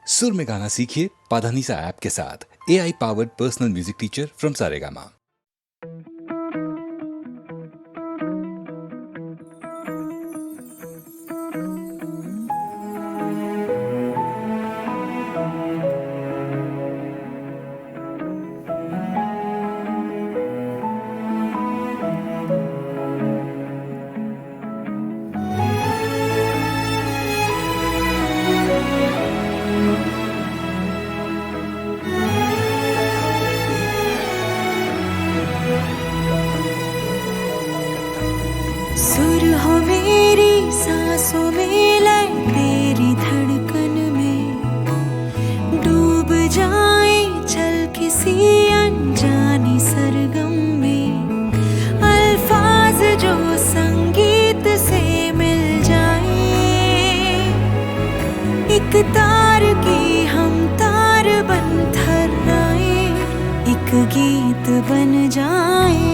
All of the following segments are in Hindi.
सुर में गाना सीखिए पाधानीसा ऐप के साथ। AI powered personal music teacher from Saregama. सुर हो मेरी सांसों में, लय तेरी धड़कन में, डूब जाए चल किसी अनजानी सरगम में। अल्फाज जो संगीत से मिल जाए, एक तार की हम तार बन थर्राए, एक गीत बन जाए।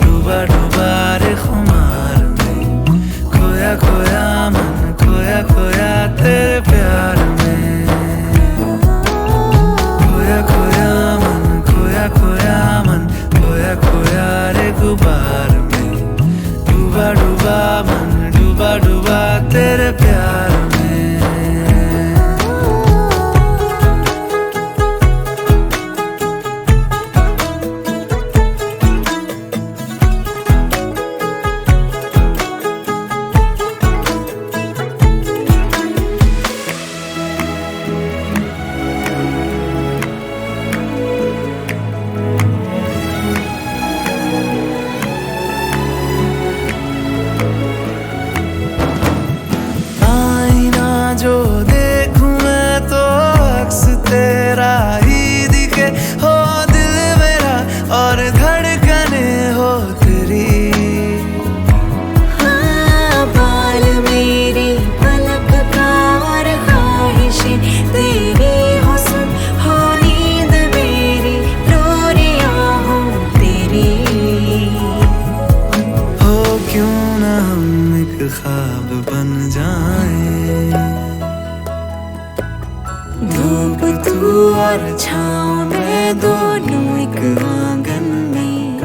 डूबा डूबा रे खुमार में, खोया खोया मन, खोया खोया तेरे प्यार में। खोया खोया मन, खोया खोया मन, खोया खोया रे गुबार में। डूबा डूबा मन, डूबा डूबा तेरे प्यार में। जो देखूं मैं तो अक्स तेरा ही दिखे, हो दिल मेरा और धड़कने हो तेरी। हाँ, बाल मेरी पलक का और ख्वाहिशें तेरी हो, सुन हो नींद मेरी, लोरियां हो तेरी। हो क्यों ना हम एक ख्वाब बन जाएं, धूप तू और छाँव में दोनों एक आंगन में,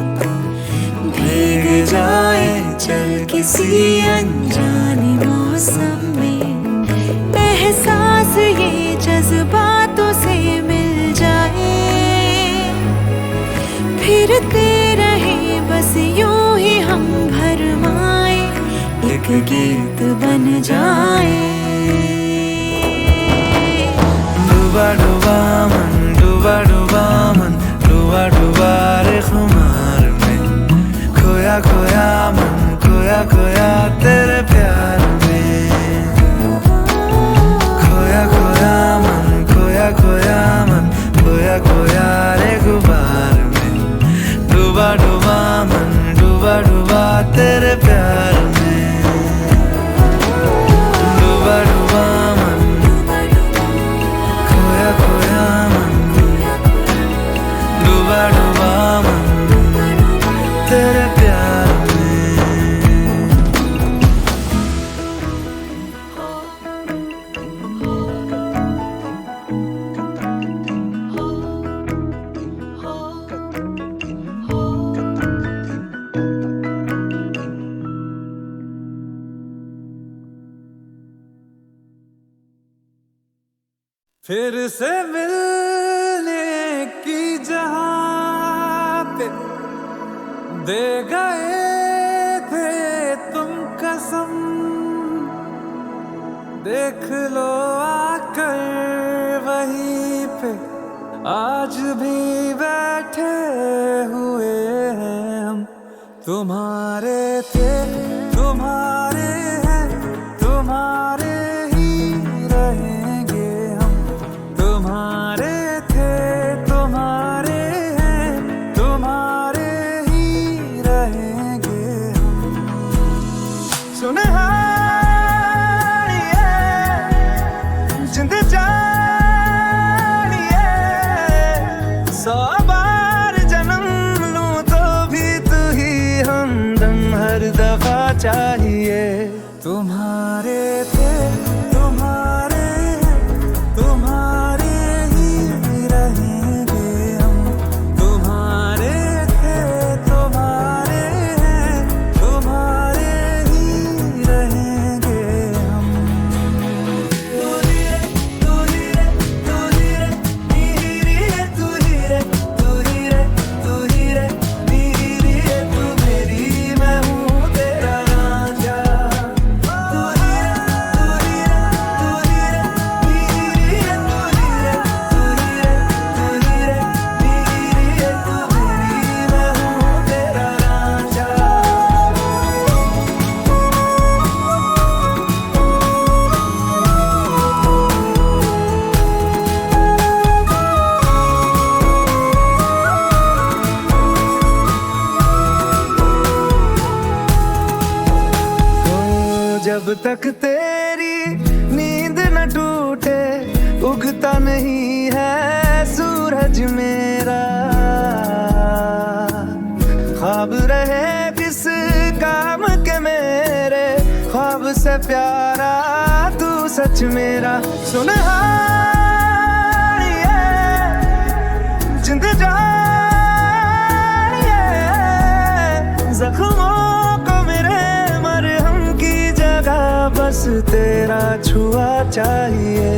भीग जाए चल किसी अनजाने मौसम में। एहसास ये जज्बातों से मिल जाए, फिरते रहे बस यूं ही हम भरमाए, एक गीत बन जाए। डूबा डूबा मन, डूबा डूबा मन, डूबा डूबा रे खुमार में। खोया खोया मन, खोया खोया तेरे प्यार में। खोया खोया मन, खोया खोया मन, खोया खोया रे गुबार में। डूबा डूबा मन, डूबा डूबा तेरे प्यार में। डूबा डूबा मन, खोया खोया मन, डूबा डूबा मन तेरे प्यार में। फिर से मिलने की जहां पे दे गए थे तुम कसम, देख लो आकर वहीं पे, आज भी बैठे हुए हैं हम। तुम्हारे थे, तुम्हारे हैं, तुम्हारे ही रहेंगे हम। तुम्हारे थे, तुम्हारे हैं, तुम्हारे ही रहेंगे हम। सुने जिंद जानिए, 100 बार जन्म लूं तो भी चाहिए। तुम्हारे थे तुम्हारे हैं, तुम्हारे ही रहेंगे हम। तुम्हारे थे तुम्हारे हैं, तुम्हारे ही रहेंगे हम। तू ही रे तू ही रे तू ही रे मेरी है, तू ही रे तू ही रे तू ही रे मेरी है, तू मेरी मैं हूँ तेरा रांझा। तू ही रे तू ही रे तू ही रे मेरी है, तू ही रे तू ही रे तू ही रे मेरी है, तू मेरी मैं हूँ तेरा रांझा। जब तक तेरी नींद न टूटे, उगता नहीं है सूरज मेरा। ख्वाब रहे किस काम के मेरे, ख्वाब से प्यारा तू सच मेरा। सुनहारिए जिंद जानिए, जख्मों को मेरे मरहम की जगह बस तेरा छुआ चाहिए।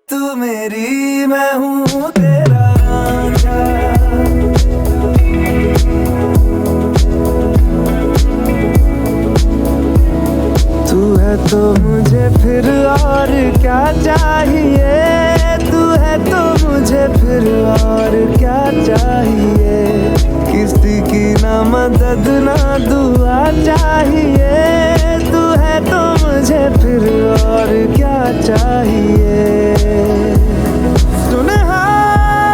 तू मेरी मैं हूँ तेरा रांझा। तू है तो मुझे फिर और क्या चाहिए, तू है तो मुझे फिर और क्या चाहिए। किसी की ना मदद ना दुआ चाहिए, तू है तो मुझे फिर और क्या चाहिए। सुनहारिए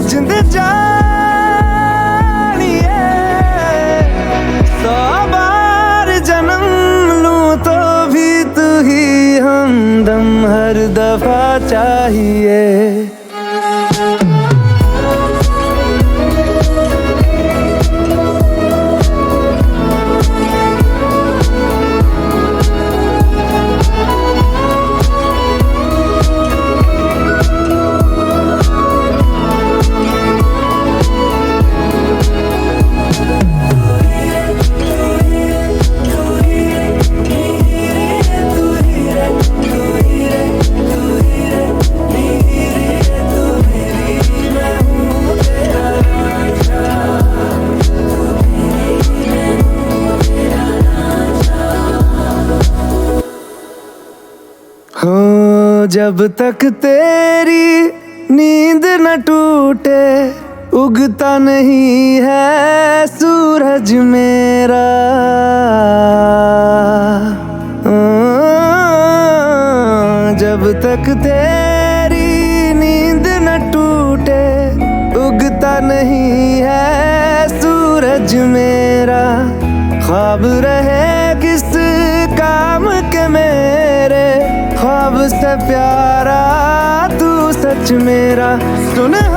जिंद जानिए, 100 बार जन्म लूं तो भी तू ही हमदम हर दफा चाहिए। जब तक तेरी नींद न टूटे, उगता नहीं है सूरज मेरा। जब तक तेरी नींद न टूटे, उगता नहीं है सूरज मेरा। ख्वाब रहे किस काम के मेरे, ख्वाब मुझसे प्यारा, तू सच मेरा सुनहारिए,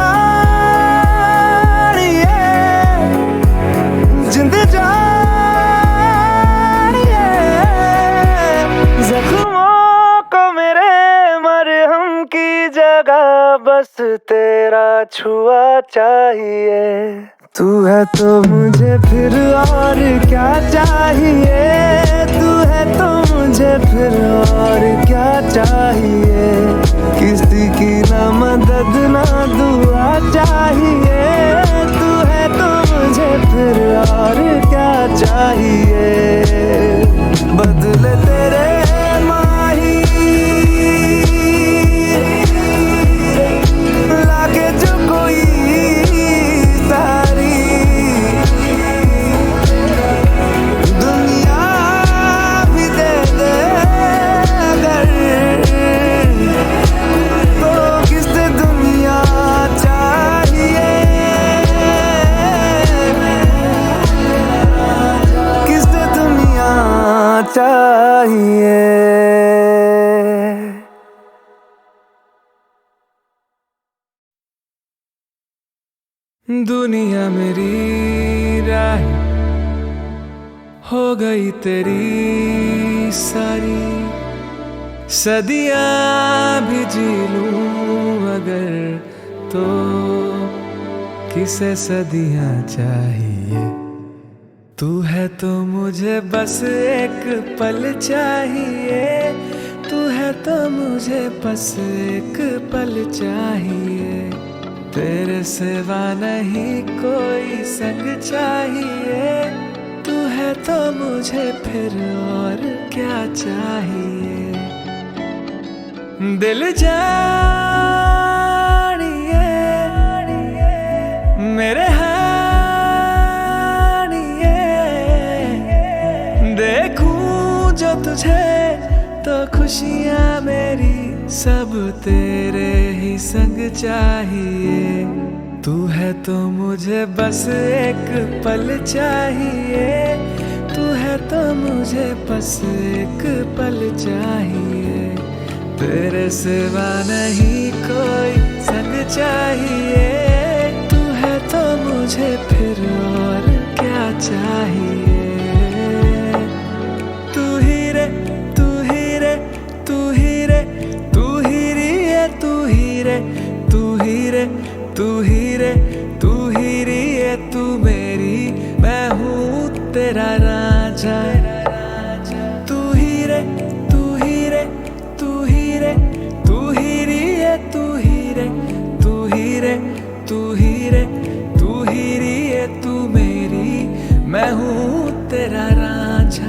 जिंद जानिए, जख्मों को मेरे मरहम की जगह बस तेरा छुआ चाहिए। तू है तो मुझे फिर और क्या चाहिए, तू है तो मुझे फिर और क्या चाहिए। किसी की ना मदद ना दुआ चाहिए, तू है तो मुझे फिर और क्या चाहिए। बदले तेरे माही लागे जो कोई सारी दुनिया भी दे दे अगर, तो किसे दुनिया चाहिए, किसे दुनिया चाहिए। दुनिया मेरी राह हो गई तेरी सारी, सदियां भी जी लूं अगर, तो किसे सदियां चाहिए। तू है तो मुझे बस एक पल चाहिए, तू है तो मुझे बस एक पल चाहिए। तेरे सिवा नहीं कोई संग चाहिए, तू है तो मुझे फिर और क्या चाहिए। दिल जानिए मेरे हानिए, देखूं जो तुझे तो खुशियां मेरी सब तेरे ही संग चाहिए। तू है तो मुझे बस एक पल चाहिए, तू है तो मुझे बस एक पल चाहिए। तेरे सिवा नहीं कोई संग चाहिए, तू है तो मुझे फिर और क्या चाहिए। तू ही रे तू ही रे तू ही रे तू ही रे तू ही रे तू ही रे तू ही रे तू ही रे तू मेरी, मैं हूँ तेरा राजा। तू ही रे तू ही रे तू ही रे तू ही रे तू ही रे तू ही रे तू ही रे तू ही रे तू मेरी, मैं हूँ तेरा राजा।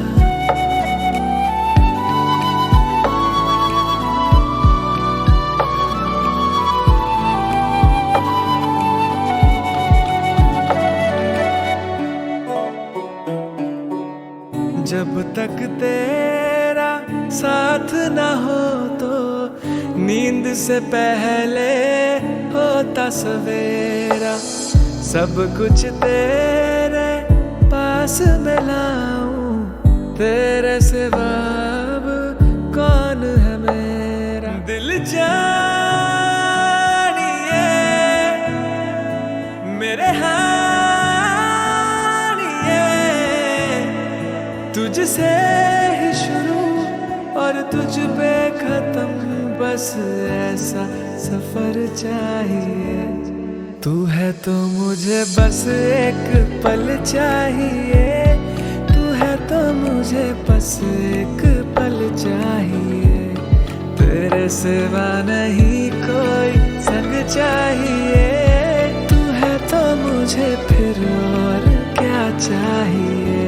जब तक तेरा साथ ना हो तो नींद से पहले होता सवेरा। सब कुछ तेरे पास में लाऊं, तेरे सिवा अब कौन है मेरा। दिल जानिए मेरे तुझसे ही शुरू और तुझ पे खत्म, बस ऐसा सफर चाहिए। तू है तो मुझे बस एक पल चाहिए, तू है तो मुझे बस एक पल चाहिए। तेरे सिवा नहीं कोई संग चाहिए, तू है तो मुझे फिर और क्या चाहिए।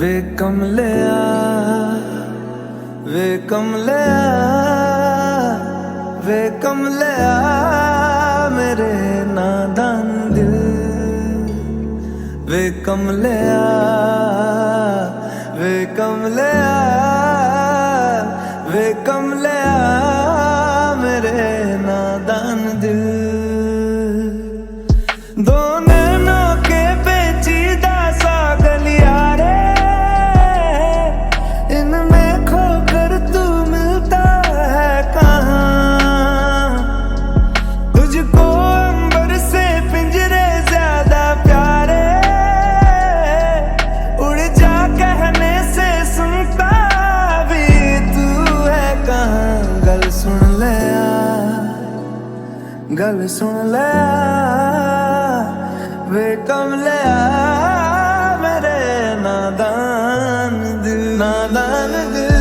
वे कमलिया वे कमलिया वे कमलिया मेरे नादान दिल वे कमलिया वे कमलिया वे कमलिया मेरे नादान दिल दो नैनों के पेचीदा सा गलियारे इनमें खोकर तू मिलता है कहाँ तुझको अंबर से पिंजरे ज्यादा प्यारे उड़ जा कहने से सुनता भी तू है कहाँ गल सुन ले गल सुन ले वे कमलिया मेरे नादान दिल नादान दिल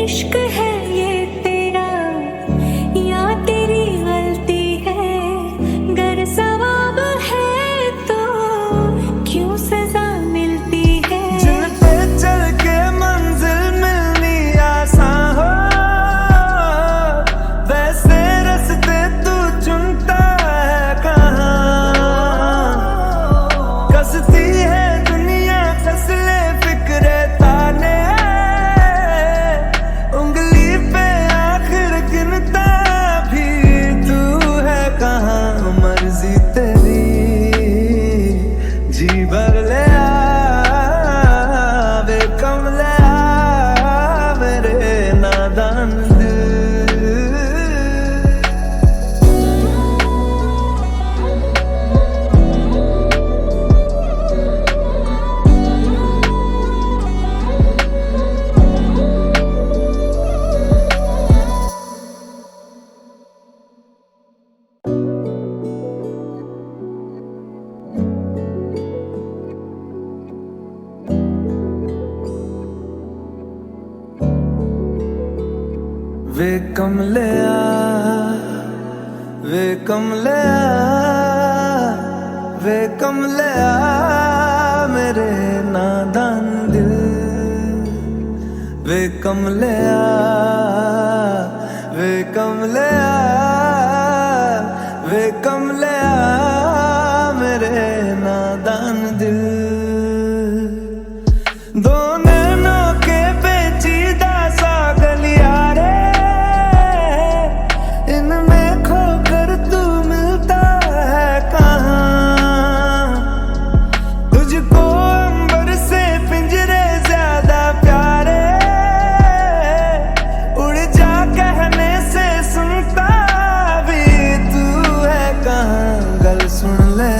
इश्क है ये तेरा या तेरी गलती है गर सवाब है तो क्यों सजा मिलती है जिन पे चल के मंजिल मिलनी आसान हो वैसे रास्ते तू चुनता है कहाँ कसती है दुनिया फसले फिक्रे ताने मर्जी तेरी जी भर ले वे कमलिया मेरे नादान दिल वे कमलिया वे कमलिया वे कमलिया मेरे नादान दिल वे कमलिया वे कमलिया वे कमलिया मेरे नादान दिल दो नैनों के पेचीदा सा गलियारे इनमें खोकर तू मिलता है कहाँ तुझको अंबर से पिंजरे ज्यादा प्यारे उड़ जा कहने से सुनता भी तू है कहाँ गल सुन ले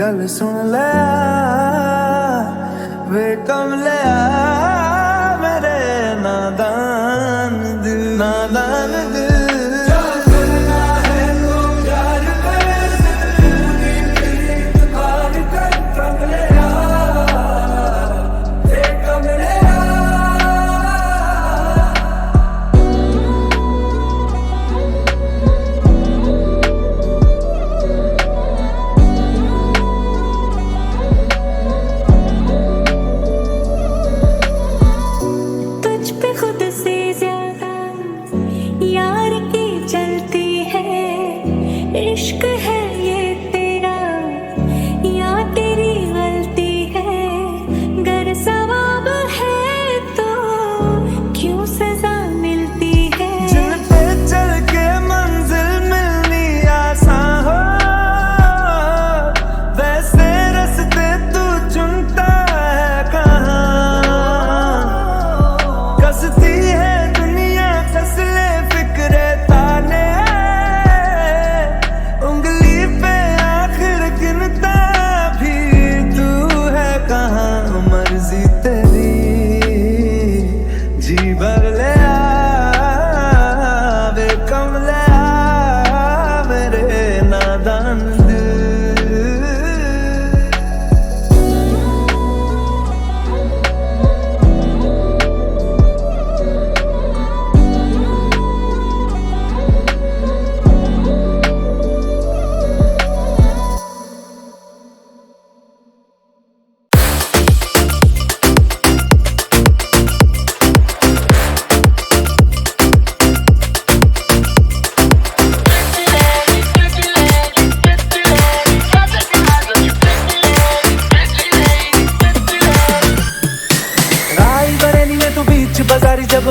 गल सुन ले वे कमलिया मेरे नादान दिल नादान दिल इश्क है ये तेरा या तेरी गलती है गर सवाब है तो क्यों सजा मिलती है जिन पे चल के मंजिल मिलनी आसान हो वैसे रास्ते तू चुनता है कहाँ कसती है दुनिया फसले फिक्रे ताने उंगली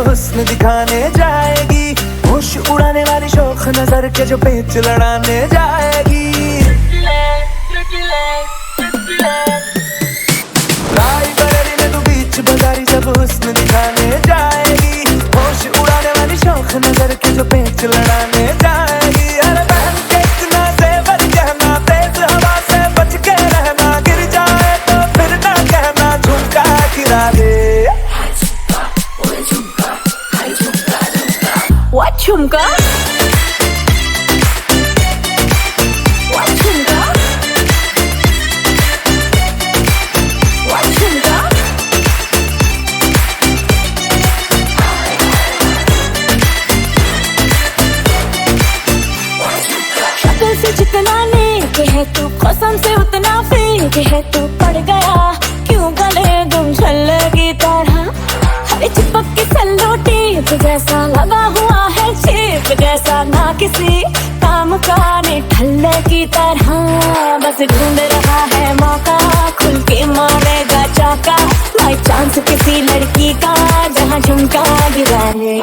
हुस्न दिखाने जाएगी, होश उड़ाने वाली शौक नजर के जो पेच लड़ाने जाएगी। राई बरेली में तू बीच बाजारी जब हुस्न दिखाने जाएगी, होश उड़ाने वाली शौक नजर के जो पेच लड़ाने जाएगी। अरे बहन के इतना जेवर कहना, तेज हवा से बच के रहना, गिर जाए तो फिर ना कहना झुमका गिरा दे। What झुमका? What झुमका? What झुमका? शक्ल से जितना नेक है तू, कसम से उतना फेक है तू। पड़ गया क्यों गले गुम छल्ले की तरह, हरे चिपक के सल्लो टेप जैसा लगा हुआ है चेप जैसा, ना किसी काम का ने ठल्ले की तरह। बस ढूंढ रहा है मौका, खुल के मारेगा चाका, बाई चांस किसी लड़की का जहाँ झुमका गिरा ले।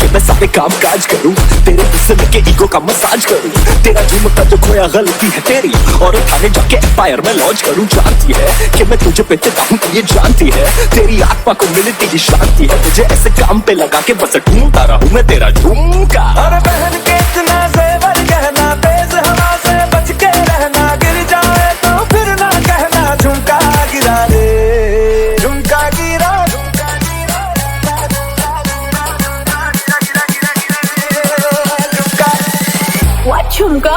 मैं सारे काम काज करूं, तेरे जिस्म के ईगो का मसाज करूं, तेरा झुमका जो खोया गलती है तेरी, और थाने जाके एम्पायर में लॉन्च करूं। जानती है कि मैं तुझे पे तेरा हूं, तो ये जानती है तेरी आत्मा को मिलती ही शांति है। तुझे ऐसे काम पे लगा के बस ढूंढता रहूं मैं तेरा झुमका। और बहन के इतना जेवर कहना, तेज हवा से बच के रहना, गिर जाए तो फिर ना कहना झुमका गिरा दे। झुमका गिरा, What झुमका?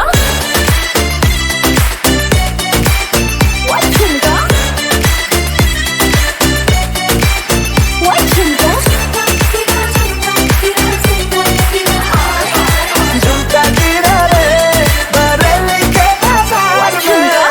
What झुमका? What झुमका? झुमका गिरा रे बरेली के बाजार What झुमका?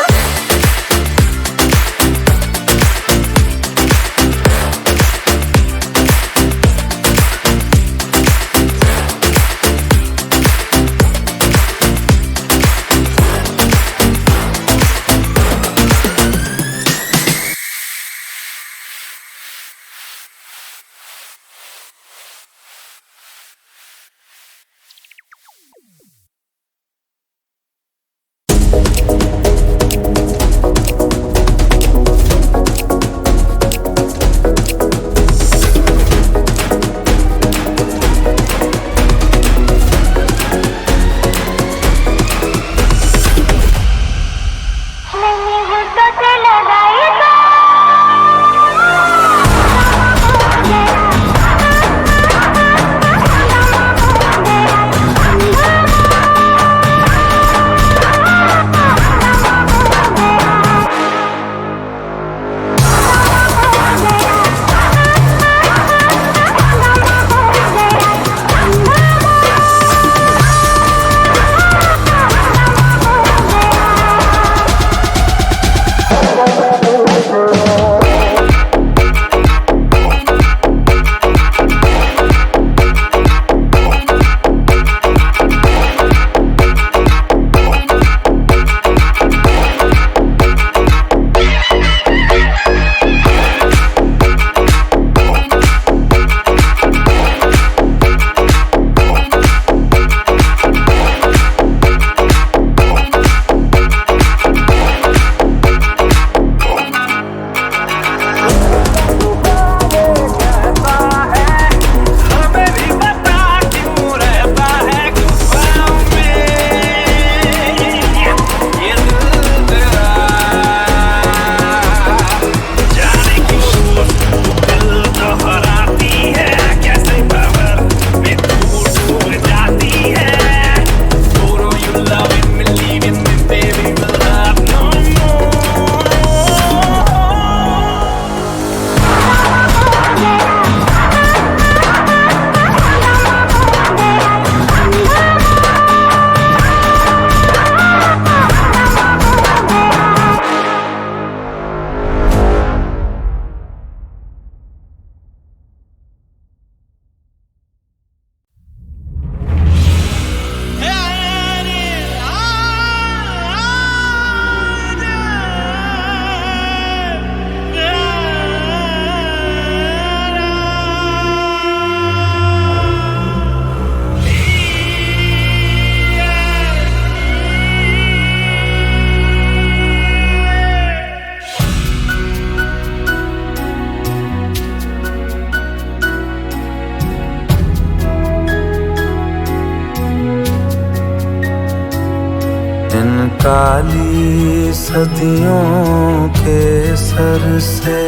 काली सदियों के सर से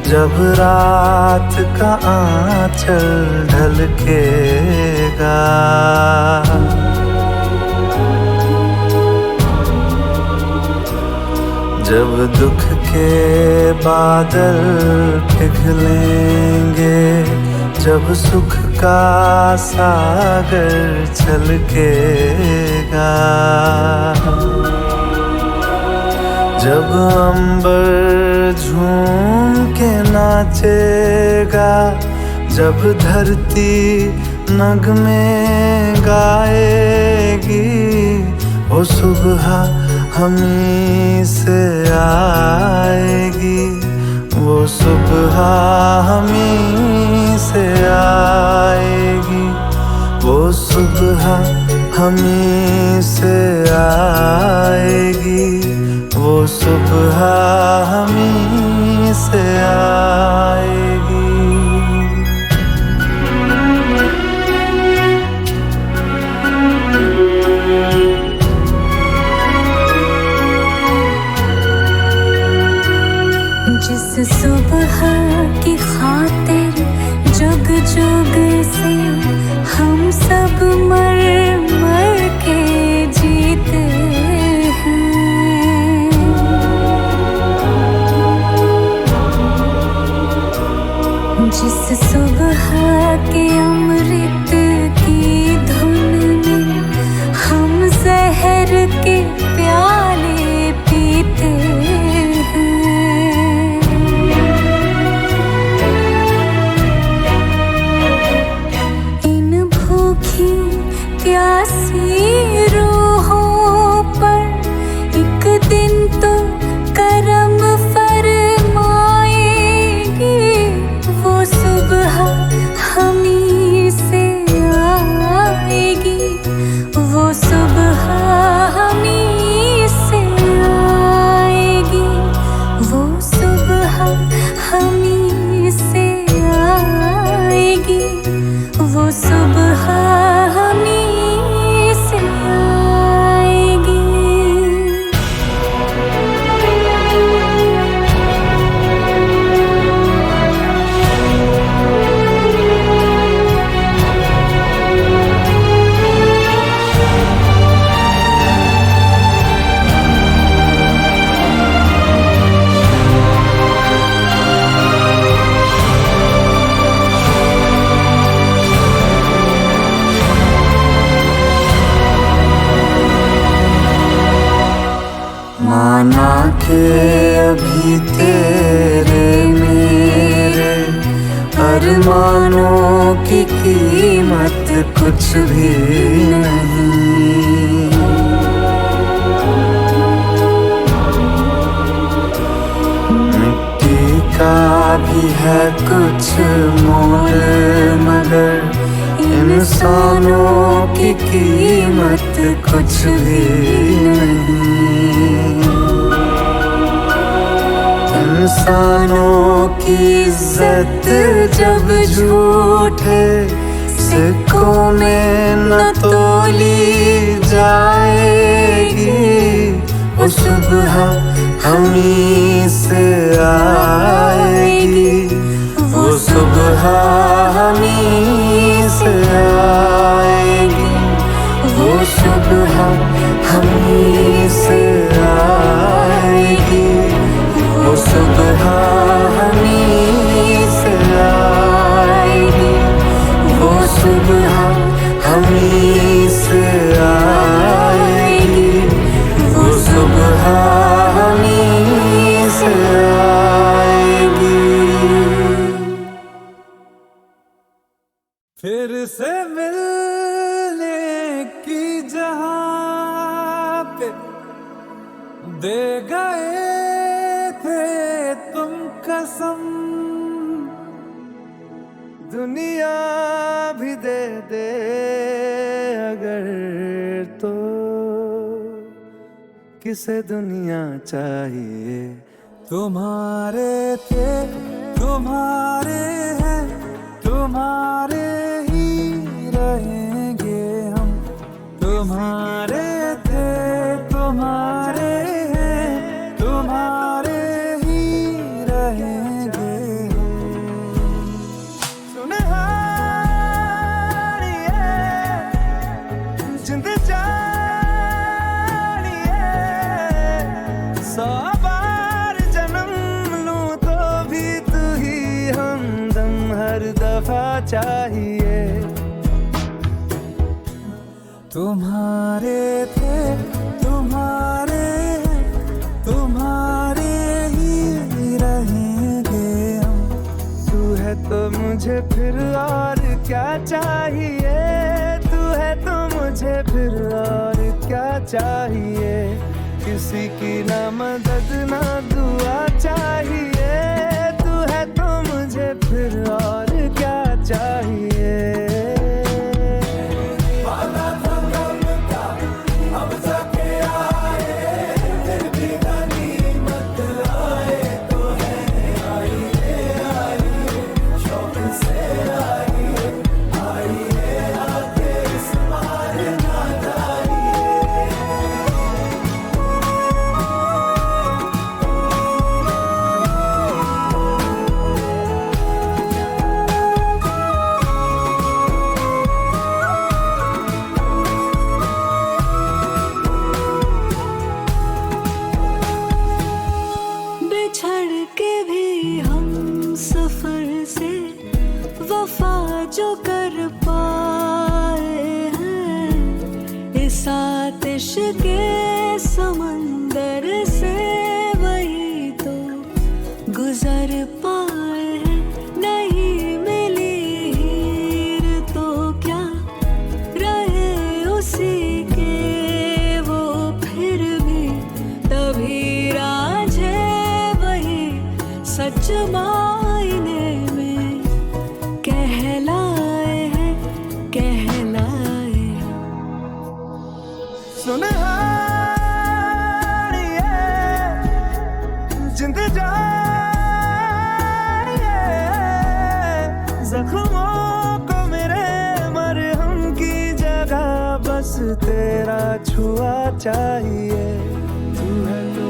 जब रात का आंचल ढलकेगा, जब दुख के बादल पिघलेंगे, जब सुख का सागर छलकेगा, जब अंबर झूम के नाचेगा, जब धरती नगमे गाएगी, वो सुबह हमी से आएगी, वो सुबह हमी से आएगी, वो सुबह हमी से आएगी, वो सुबह हमी से आएगी। जिस सुबह की खातिर जुग जुग से हम सब मर मर के जीते हैं, जिस सुबह के अमृत की धुन में हम जहर के प्याले पीते हैं, प्यासी रूहों पर एक दिन तो करम फरमाएगी, वो सुबह हमी से आएगी, वो सुबह हमी से आएगी, वो सुबह हमी से आएगी, वो सुबह हमी से आएगी। माना के अभी तेरे मेरे अरमानों की कीमत कुछ भी नहीं, मिट्टी का भी है कुछ मोल, मगर इंसानों की कीमत कुछ भी नहीं, इंसानों की इज्जत जब झूठे सिक्कों में न तोली जाएगी, वो सुबह हमी से आएगी, वो सुबह हमी से आएगी, वो सुबह हमी से आएगी, वो सुबह हमी से आएगी, वो सुबह हमी से आएगी, वो सुबह हमी से आएगी। फिर से मिलने की जहां पे दे गए थे तुम कसम, दुनिया भी दे दे अगर तो किसे दुनिया चाहिए। तुम्हारे थे तुम्हारे हैं तुम्हारे ही रहेंगे हम, तुम्हारे थे तुम धोखा चाहिए। तुम्हारे थे तुम्हारे हैं, तुम्हारे ही रहेंगे हम। तू है तो मुझे फिर और क्या चाहिए, तू है तो मुझे फिर और क्या चाहिए। किसी की ना मदद ना दुआ चाहिए, तू है तो मुझे फिर और क्या चाहिए। बिछड़ के भी हम सफर से वफा जो कर पाए हैं, इस आतिश के समंदर से वही तो गुजर पाए हैं। नहीं मिली हीर तो क्या रहे उसी के वो फिर भी, तभी राझे वही सच मायने में कहलाए हैं, कहलाए हैं। सुन जिंद जानिए, जख्मों को मेरे मरहम की जगह बस तेरा छुआ चाहिए। तू है तो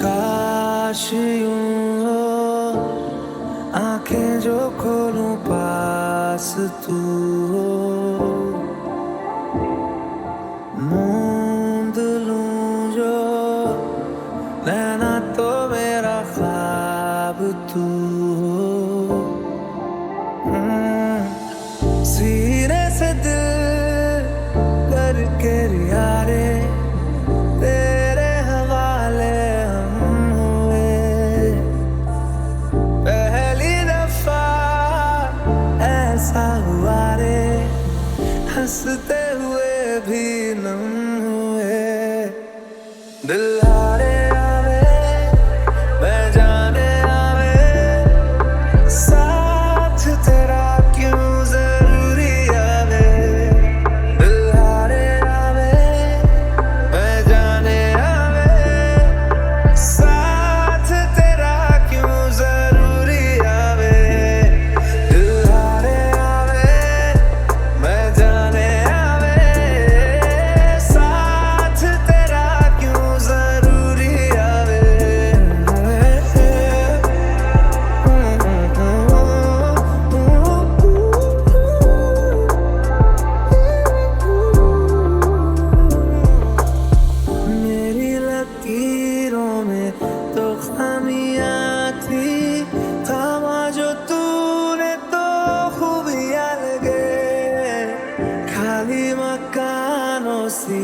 काश यूं हो आंखें जो खोलूं पास तू हो, मूंद लूं जो नैना तो मेरा ख्वाब तू हो। सीने से दिल करके यारे तेरे हवाले हम हुए। पहली दफा ऐसा हुआ रे, हंसते हुए भी नम हुए। दिल हारे आवे मैं जाने आवे, साथ तेरा क्यों जरूरी आवे। दिल हारे आवे मैं जाने आवे, साथ तेरा क्यों जरूरी आवे। दिल हारे आवे मैं जाने आवे, साथ तेरा क्यों जरूरी दोस्ती